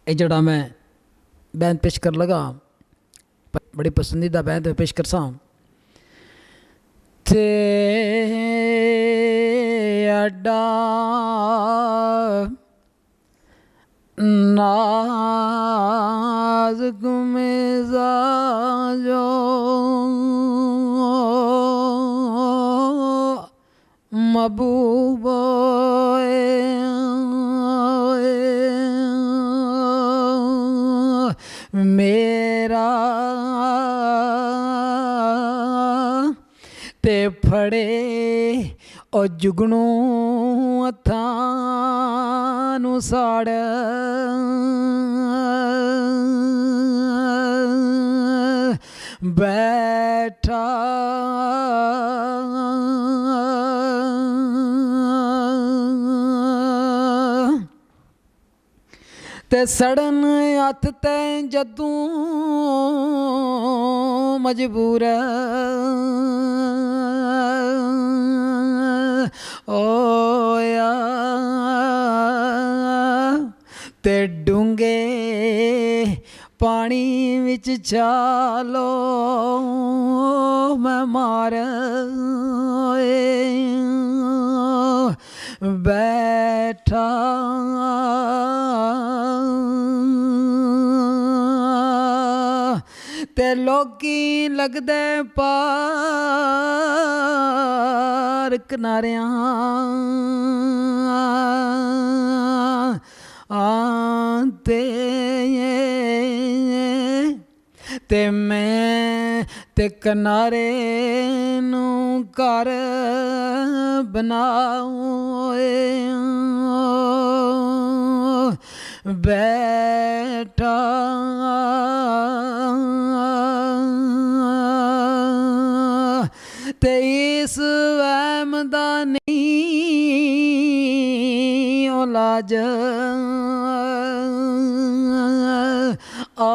ये जड़ा मैं बैन पेश कर लगा, बड़ी पसंदीदा बैन पेश कर सा। ते अड्डा नाज़ुक मिज़ाजो महबूबो मेरा ते फड़े ओ जुगनू हत्थां नू साड़ बैठा ते सड़न हथ ते जदूं मजबूर होया ते डूंगे पानी विच चालो मैं मार बैठा ते लोकी लगदे पार किनारियां आते ते मैं ते किनारे नू घर बनाओ बैठा ते इस वहम दा नहीं ओ लाज ओ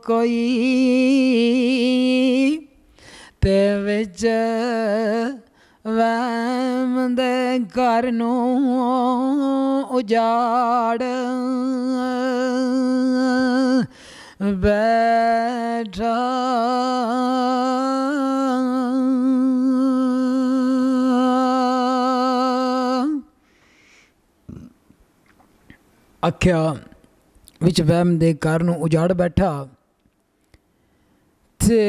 कोई ते विच वहम दे घर नू उजाड़ बैठा आख्या विच वहम दे घर नू उजाड़ बैठा ते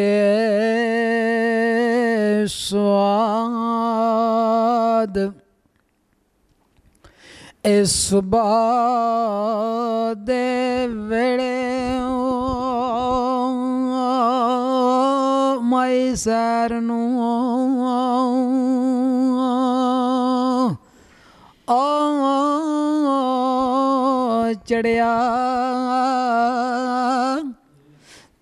स्वाद इस सुबह दे वेड़े माई सैर नू चढ़िया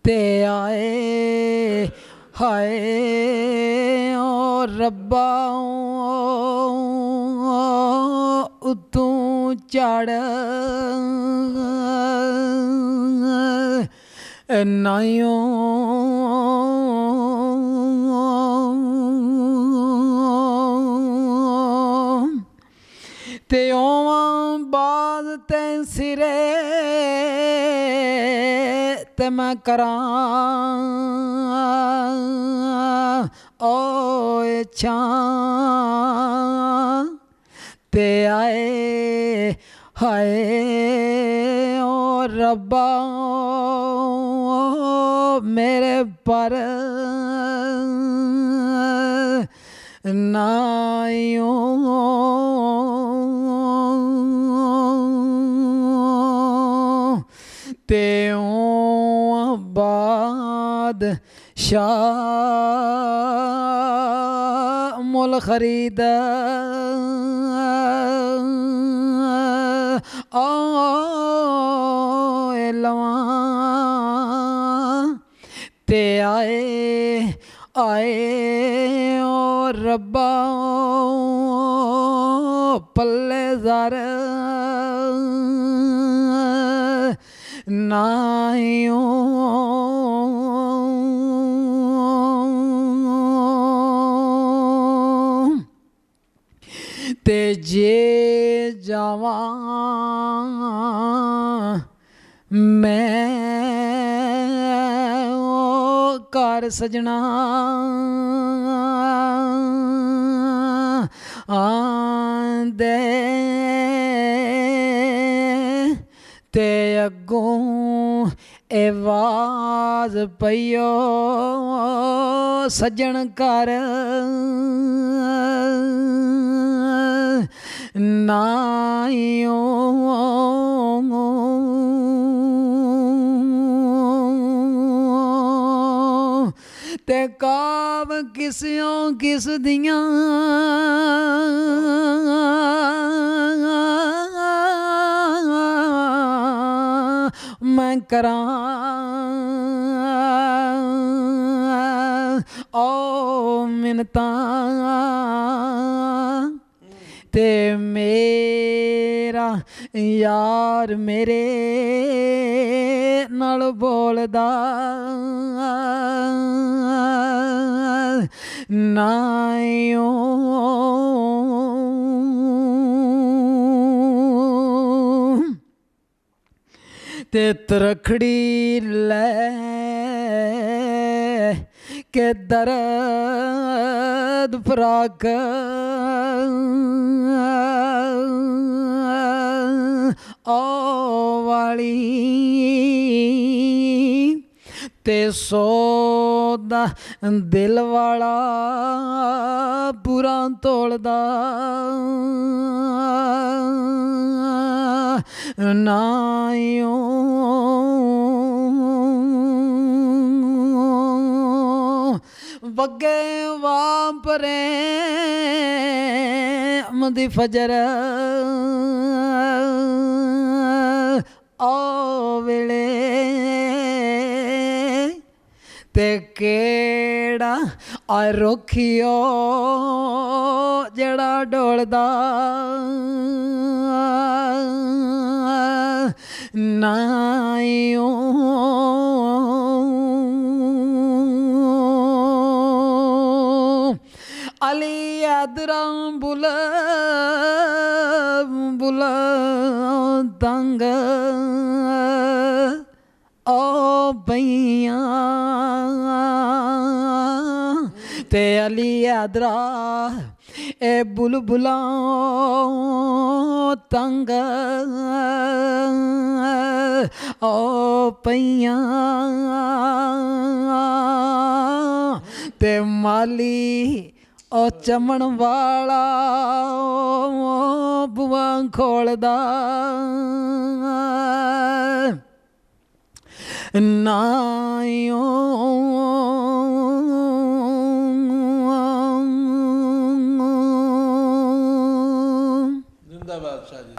ते आए हाय ओ रब्बा उतों चढ़ नाइयों ते ओवां बाज ते सिरे ते मैं करां ओ छां ते आए हाय ओ रब्बा मेरे पर नाइयों ते बाद शाह मुल खरीद लवां ते आए ओ रब्बा पल्ले ज़र नाइयों ते जे जावां मैं ओ कार सजना आंदे ते अगों आवाज पइयो सजन कर नाइयो ते काव किस्यों किस दियां मैं करां ओ मिन्नतां ते मेरा यार मेरे नाल बोलदा नाइयो ते तरखड़ी ले के दर्द फराक ओ वाली ते सोदा दिल वाला पूरा तोड़दा नाइयो बग्गे वापरे मदी फजर ओ वेले ते केड़ा आरोखियो जड़ा डोलदा नाइयो अली यादरा बुला बुला तंग ओ भैया ते अली यादरा ए बुलबुला तंग ओ पैया ते माली ओ चमन वाला बुआ खोलदा नाइयो जिंदाबाद शाह जी।